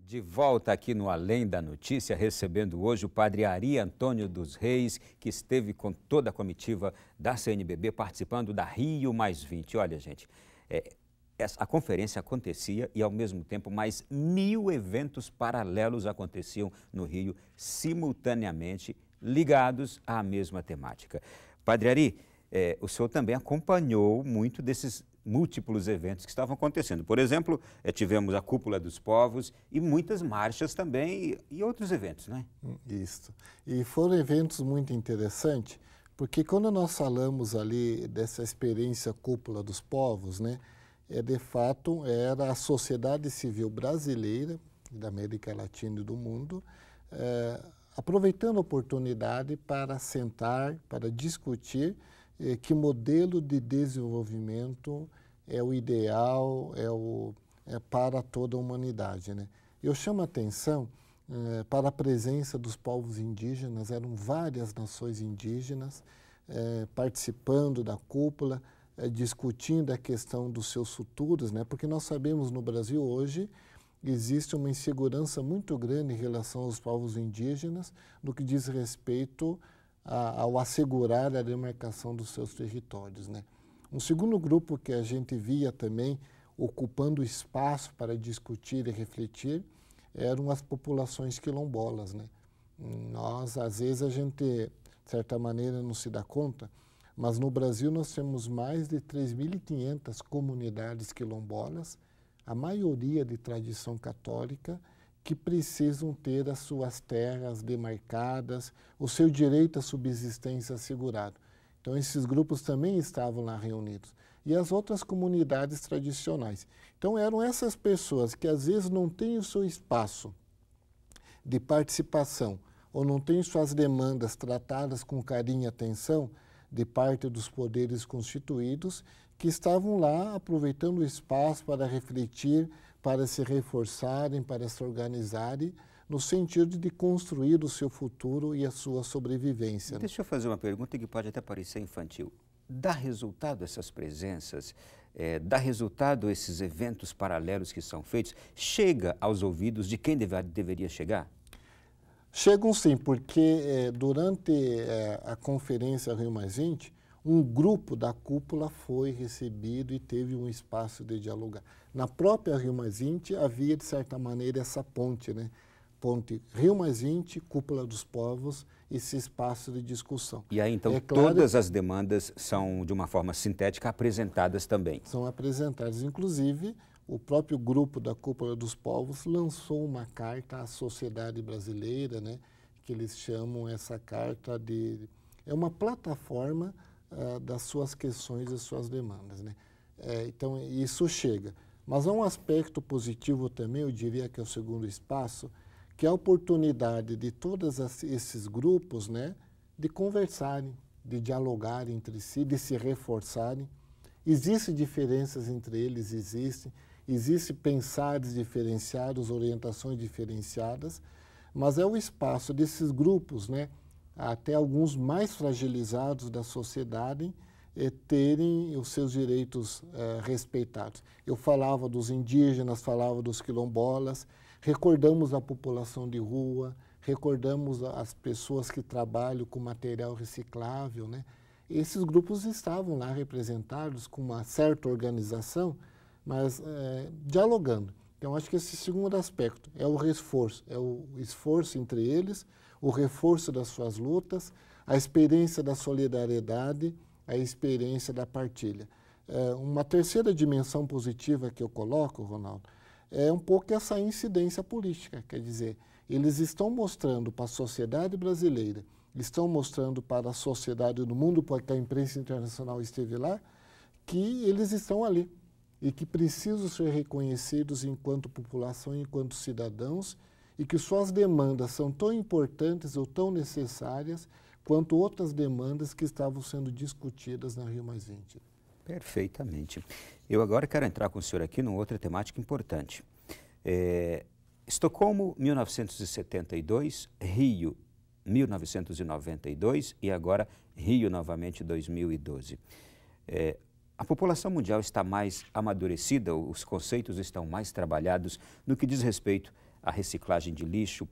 De volta aqui no Além da Notícia, recebendo hoje o padre Ari Antônio dos Reis, que esteve com toda a comitiva da CNBB participando da Rio+20. Olha, gente, a conferência acontecia e, ao mesmo tempo, mais 1000 eventos paralelos aconteciam no Rio, simultaneamente, ligados à mesma temática. Padre Ari, o senhor também acompanhou muito desses múltiplos eventos que estavam acontecendo. Por exemplo, tivemos a Cúpula dos Povos e muitas marchas também e outros eventos, né? Isso. E foram eventos muito interessantes, porque quando nós falamos ali dessa experiência Cúpula dos Povos, né, de fato era a sociedade civil brasileira, da América Latina e do mundo, aproveitando a oportunidade para sentar, para discutir que modelo de desenvolvimento é o ideal, para toda a humanidade, né? Eu chamo a atenção para a presença dos povos indígenas, eram várias nações indígenas participando da cúpula, discutindo a questão dos seus futuros, né? Porque nós sabemos no Brasil hoje existe uma insegurança muito grande em relação aos povos indígenas no que diz respeito ao assegurar a demarcação dos seus territórios, né? Um segundo grupo que a gente via também ocupando espaço para discutir e refletir eram as populações quilombolas, né? Nós, às vezes, a gente, de certa maneira, não se dá conta, mas no Brasil nós temos mais de 3.500 comunidades quilombolas, a maioria de tradição católica, que precisam ter as suas terras demarcadas, o seu direito à subsistência assegurado. Então, esses grupos também estavam lá reunidos. E as outras comunidades tradicionais. Então, eram essas pessoas que, às vezes, não têm o seu espaço de participação ou não têm suas demandas tratadas com carinho e atenção de parte dos poderes constituídos, que estavam lá aproveitando o espaço para refletir, para se reforçarem, para se organizarem, no sentido de construir o seu futuro e a sua sobrevivência. Deixa eu fazer uma pergunta que pode até parecer infantil. Dá resultado essas presenças? Dá resultado esses eventos paralelos que são feitos? Chega aos ouvidos de quem deveria chegar? Chegam sim, porque durante a conferência Rio+20, um grupo da cúpula foi recebido e teve um espaço de dialogar. Na própria Rio+20 havia, de certa maneira, essa ponte, né? Ponte Rio+20, Cúpula dos Povos, esse espaço de discussão. E aí, então, claro, todas as demandas são, de uma forma sintética, apresentadas também? São apresentadas. Inclusive, o próprio grupo da Cúpula dos Povos lançou uma carta à sociedade brasileira, né? Que eles chamam essa carta de... É uma plataforma das suas questões e suas demandas, né? Então, isso chega. Mas há um aspecto positivo também, eu diria que é o segundo espaço, que é a oportunidade de todos esses grupos, né, de conversarem, de dialogarem entre si, de se reforçarem. Existem diferenças entre eles, existem pensares diferenciados, orientações diferenciadas, mas é o espaço desses grupos, né, até alguns mais fragilizados da sociedade, terem os seus direitos respeitados. Eu falava dos indígenas, falava dos quilombolas, recordamos a população de rua, recordamos as pessoas que trabalham com material reciclável, né? Esses grupos estavam lá representados com uma certa organização, mas dialogando. Então, acho que esse segundo aspecto é o esforço entre eles, o reforço das suas lutas, a experiência da solidariedade, a experiência da partilha. Uma terceira dimensão positiva que eu coloco, Ronaldo, é um pouco essa incidência política. Quer dizer, eles estão mostrando para a sociedade brasileira, estão mostrando para a sociedade do mundo, porque a imprensa internacional esteve lá, que eles estão ali e que precisam ser reconhecidos enquanto população, enquanto cidadãos, e que suas demandas são tão importantes ou tão necessárias quanto outras demandas que estavam sendo discutidas na Rio+20. Perfeitamente. Eu agora quero entrar com o senhor aqui numa outra temática importante. Estocolmo, 1972, Rio, 1992 e agora Rio novamente, 2012. A população mundial está mais amadurecida, os conceitos estão mais trabalhados no que diz respeito a reciclagem de lixo,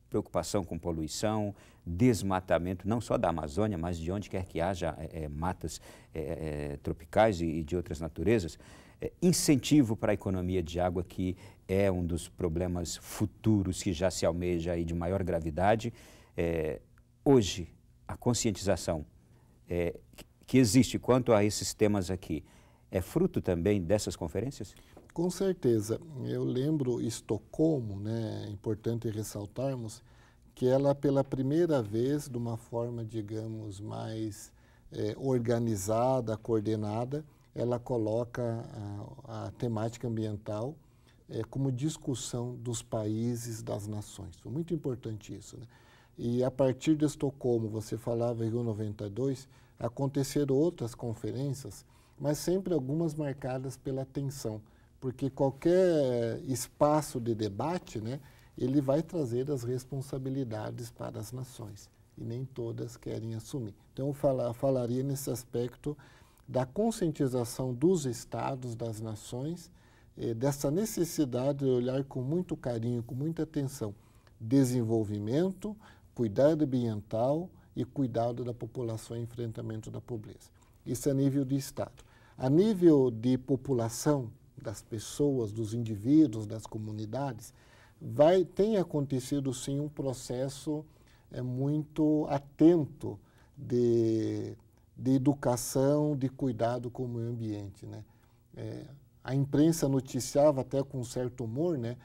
preocupação com poluição, desmatamento, não só da Amazônia, mas de onde quer que haja matas tropicais e de outras naturezas, incentivo para a economia de água, que é um dos problemas futuros que já se almeja aí de maior gravidade. Hoje, a conscientização que existe quanto a esses temas aqui é fruto também dessas conferências? Com certeza. Eu lembro Estocolmo, né, é importante ressaltarmos que ela, pela primeira vez, de uma forma, digamos, mais organizada, coordenada, ela coloca a temática ambiental como discussão dos países, das nações. Foi muito importante isso, né? E a partir de Estocolmo, você falava em Rio 92, aconteceram outras conferências, mas sempre algumas marcadas pela tensão, porque qualquer espaço de debate, né, ele vai trazer as responsabilidades para as nações, e nem todas querem assumir. Então, eu falaria nesse aspecto da conscientização dos estados, das nações, dessa necessidade de olhar com muito carinho, com muita atenção, desenvolvimento, cuidado ambiental e cuidado da população e enfrentamento da pobreza. Isso é a nível de estado. A nível de população, das pessoas, dos indivíduos, das comunidades, tem acontecido sim um processo muito atento de educação, de cuidado com o meio ambiente, né? A imprensa noticiava até com certo humor, né,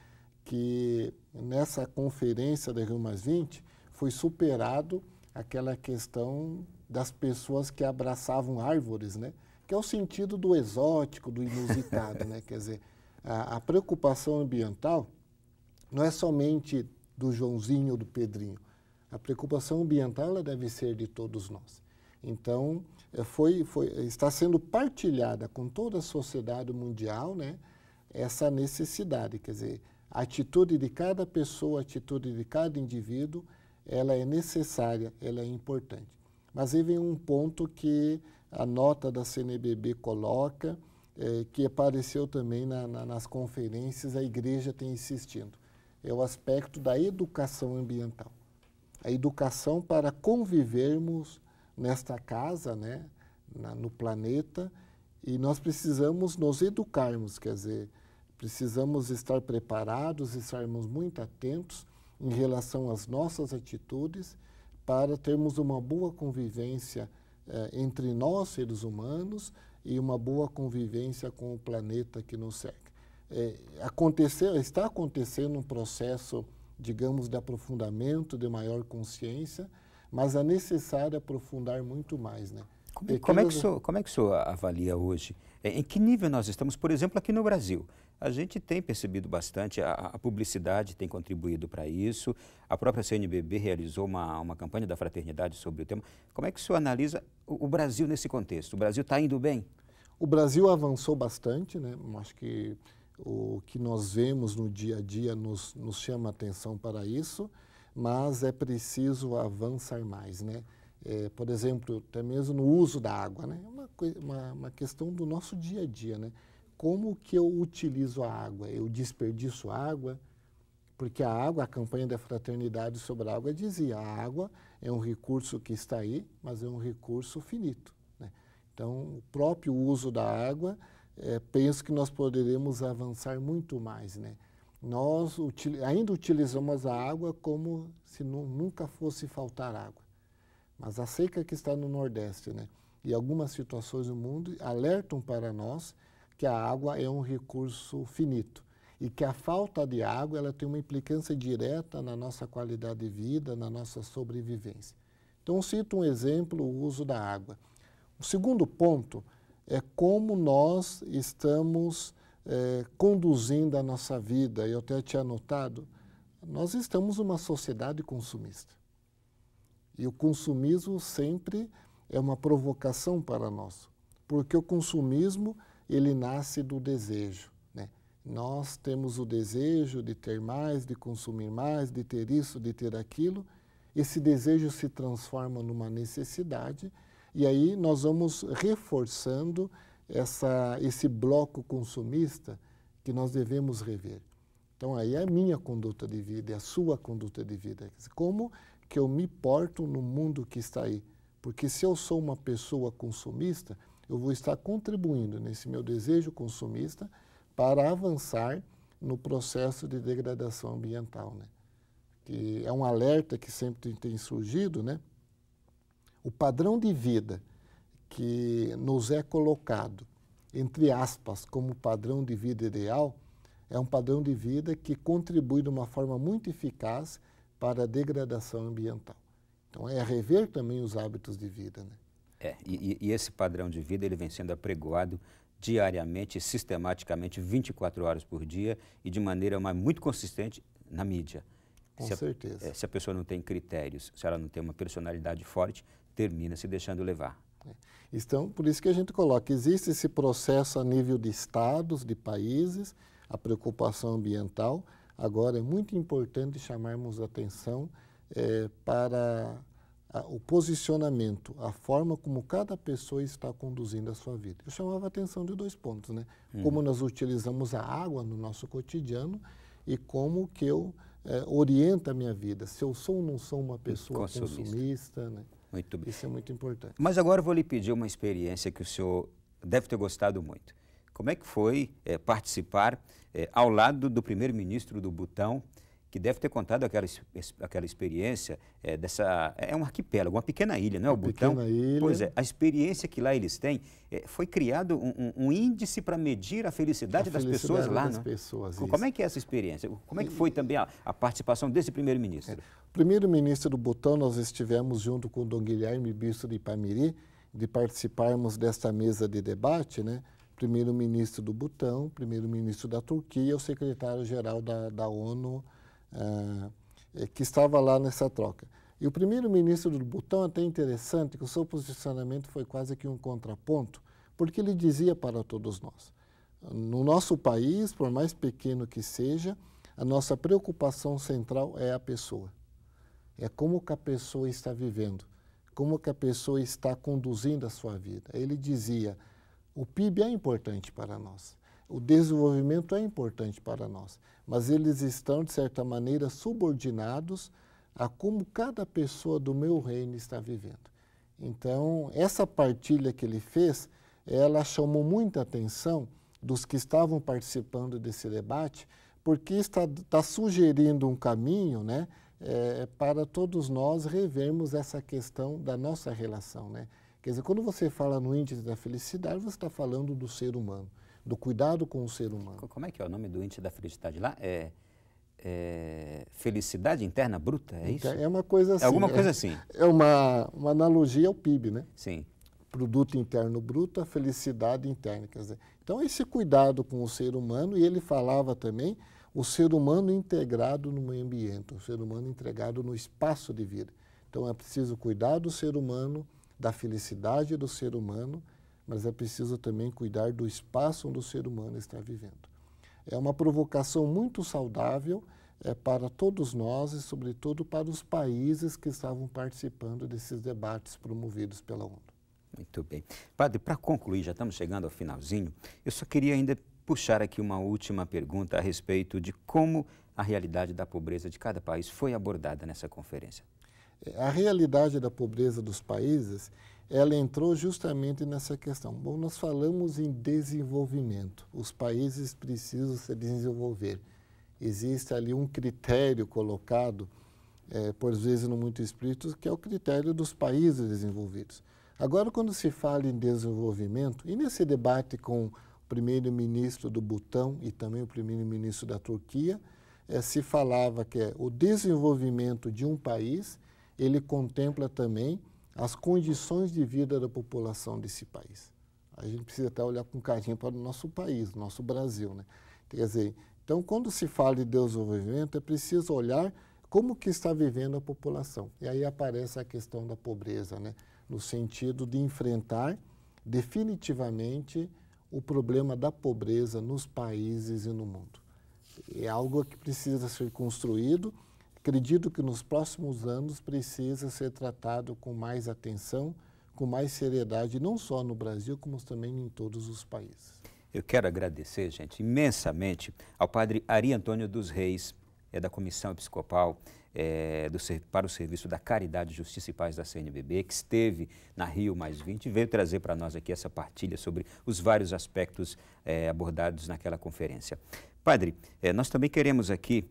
que nessa conferência da Rio+20 foi superado aquela questão das pessoas que abraçavam árvores, né? Que é o sentido do exótico, do inusitado, né? Quer dizer, a preocupação ambiental não é somente do Joãozinho ou do Pedrinho. A preocupação ambiental ela deve ser de todos nós. Então, está sendo partilhada com toda a sociedade mundial, né, essa necessidade. Quer dizer, a atitude de cada pessoa, a atitude de cada indivíduo, ela é necessária, ela é importante. Mas aí vem um ponto que a nota da CNBB coloca, que apareceu também nas conferências, a igreja tem insistido. É o aspecto da educação ambiental. A educação para convivermos nesta casa, né, no planeta, e nós precisamos nos educarmos, quer dizer, precisamos estar preparados, estarmos muito atentos em relação às nossas atitudes para termos uma boa convivência entre nós, seres humanos, e uma boa convivência com o planeta que nos cerca. Está acontecendo um processo, digamos, de aprofundamento, de maior consciência, mas é necessário aprofundar muito mais, né? Como é que o senhor avalia hoje? Em que nível nós estamos, por exemplo, aqui no Brasil? A gente tem percebido bastante, a publicidade tem contribuído para isso, a própria CNBB realizou uma campanha da fraternidade sobre o tema. Como é que o senhor analisa o Brasil nesse contexto? O Brasil está indo bem? O Brasil avançou bastante, né? Acho que o que nós vemos no dia a dia nos chama atenção para isso, mas é preciso avançar mais, né? Por exemplo, até mesmo no uso da água, né? Uma questão do nosso dia a dia, né? Como que eu utilizo a água? Eu desperdiço água? Porque a água, a campanha da fraternidade sobre a água dizia, a água é um recurso que está aí, mas é um recurso finito, né? Então, o próprio uso da água, penso que nós poderemos avançar muito mais, né? Nós ainda utilizamos a água como se nunca fosse faltar água. Mas a seca que está no Nordeste, né, e algumas situações do mundo alertam para nós que a água é um recurso finito e que a falta de água ela tem uma implicância direta na nossa qualidade de vida, na nossa sobrevivência. Então, cito um exemplo, o uso da água. O segundo ponto é como nós estamos conduzindo a nossa vida. Eu até tinha notado, nós estamos numa sociedade consumista. E o consumismo sempre é uma provocação para nós, porque o consumismo, ele nasce do desejo, né? Nós temos o desejo de ter mais, de consumir mais, de ter isso, de ter aquilo. Esse desejo se transforma numa necessidade e aí nós vamos reforçando esse bloco consumista que nós devemos rever. Então, aí é a minha conduta de vida, é a sua conduta de vida. Como que eu me porto no mundo que está aí? Porque se eu sou uma pessoa consumista, eu vou estar contribuindo nesse meu desejo consumista para avançar no processo de degradação ambiental, né? Que é um alerta que sempre tem surgido, né? O padrão de vida que nos é colocado, entre aspas, como padrão de vida ideal, é um padrão de vida que contribui de uma forma muito eficaz para a degradação ambiental. Então, é rever também os hábitos de vida, né? E esse padrão de vida ele vem sendo apregoado diariamente, sistematicamente, 24 horas por dia e de maneira muito consistente na mídia. Com certeza. Se a pessoa não tem critérios, se ela não tem uma personalidade forte, termina se deixando levar. Então, por isso que a gente coloca, existe esse processo a nível de estados, de países, a preocupação ambiental. Agora, é muito importante chamarmos atenção para o posicionamento, a forma como cada pessoa está conduzindo a sua vida. Eu chamava a atenção de 2 pontos, né? Como nós utilizamos a água no nosso cotidiano e como que eu oriento a minha vida. Se eu sou ou não sou uma pessoa consumista, né? Muito bem. Isso é muito importante. Mas agora eu vou lhe pedir uma experiência que o senhor deve ter gostado muito. Como é que foi participar ao lado do primeiro-ministro do Butão, que deve ter contado aquela experiência é um arquipélago, uma pequena ilha, não é o Butão? Pequena ilha. Pois é, a experiência que lá eles têm, foi criado um índice para medir a felicidade das pessoas lá, das não? Pessoas, como é que é essa experiência? Como é que foi também a participação desse primeiro-ministro? O primeiro-ministro do Butão, nós estivemos junto com o Dom Guilherme, bispo de Ipameri, de participarmos desta mesa de debate, né? Primeiro-ministro do Butão, primeiro-ministro da Turquia, o secretário-geral da ONU, que estava lá nessa troca. E o primeiro-ministro do Butão, até interessante, que o seu posicionamento foi quase que um contraponto, porque ele dizia para todos nós, no nosso país, por mais pequeno que seja, a nossa preocupação central é a pessoa. É como que a pessoa está vivendo, como que a pessoa está conduzindo a sua vida. Ele dizia, o PIB é importante para nós, o desenvolvimento é importante para nós, mas eles estão, de certa maneira, subordinados a como cada pessoa do meu reino está vivendo. Então, essa partilha que ele fez, ela chamou muita atenção dos que estavam participando desse debate, porque está sugerindo um caminho, né, para todos nós revermos essa questão da nossa relação, né? Quer dizer, quando você fala no índice da felicidade, você está falando do ser humano, do cuidado com o ser humano. Como é que é o nome do índice da felicidade lá? Felicidade interna bruta, é isso? É uma coisa assim. É alguma coisa assim. É uma analogia ao PIB, né? Sim. Produto interno bruto, a felicidade interna. Quer dizer, então, esse cuidado com o ser humano, e ele falava também o ser humano integrado no meio ambiente, o ser humano integrado no espaço de vida. Então, é preciso cuidar do ser humano, da felicidade do ser humano, mas é preciso também cuidar do espaço onde o ser humano está vivendo. É uma provocação muito saudável para todos nós e, sobretudo, para os países que estavam participando desses debates promovidos pela ONU. Muito bem. Padre, para concluir, já estamos chegando ao finalzinho, eu só queria ainda puxar aqui uma última pergunta a respeito de como a realidade da pobreza de cada país foi abordada nessa conferência. A realidade da pobreza dos países, ela entrou justamente nessa questão. Bom, nós falamos em desenvolvimento. Os países precisam se desenvolver. Existe ali um critério colocado, por vezes no Muito Espírito, que é o critério dos países desenvolvidos. Agora, quando se fala em desenvolvimento, e nesse debate com o primeiro-ministro do Butão e também o primeiro-ministro da Turquia, se falava que o desenvolvimento de um país, ele contempla também as condições de vida da população desse país. A gente precisa até olhar com carinho para o nosso país, nosso Brasil, né? Quer dizer, então, quando se fala de desenvolvimento, é preciso olhar como que está vivendo a população. E aí aparece a questão da pobreza, né? No sentido de enfrentar definitivamente o problema da pobreza nos países e no mundo. É algo que precisa ser construído. Acredito que nos próximos anos precisa ser tratado com mais atenção, com mais seriedade, não só no Brasil, como também em todos os países. Eu quero agradecer, gente, imensamente ao padre Ari Antônio dos Reis, da Comissão Episcopal para o Serviço da Caridade, Justiça e Paz da CNBB, que esteve na Rio+20 e veio trazer para nós aqui essa partilha sobre os vários aspectos abordados naquela conferência. Padre, nós também queremos aqui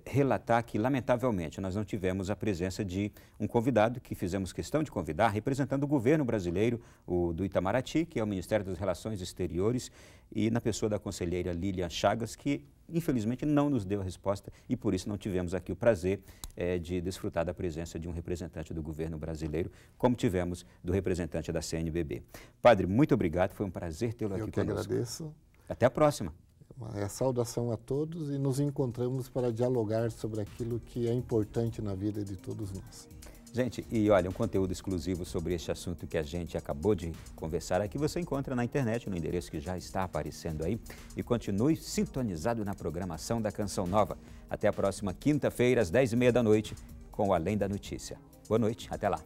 relatar que, lamentavelmente, nós não tivemos a presença de um convidado que fizemos questão de convidar, representando o governo brasileiro, do Itamaraty, que é o Ministério das Relações Exteriores, e na pessoa da conselheira Lilian Chagas, que infelizmente não nos deu a resposta e por isso não tivemos aqui o prazer de desfrutar da presença de um representante do governo brasileiro, como tivemos do representante da CNBB. Padre, muito obrigado, foi um prazer tê-lo aqui conosco. Eu que agradeço. Até a próxima. Uma saudação a todos e nos encontramos para dialogar sobre aquilo que é importante na vida de todos nós. Gente, e olha, um conteúdo exclusivo sobre este assunto que a gente acabou de conversar aqui, você encontra na internet, no endereço que já está aparecendo aí. E continue sintonizado na programação da Canção Nova. Até a próxima quinta-feira, às 10h30 da noite, com o Além da Notícia. Boa noite, até lá.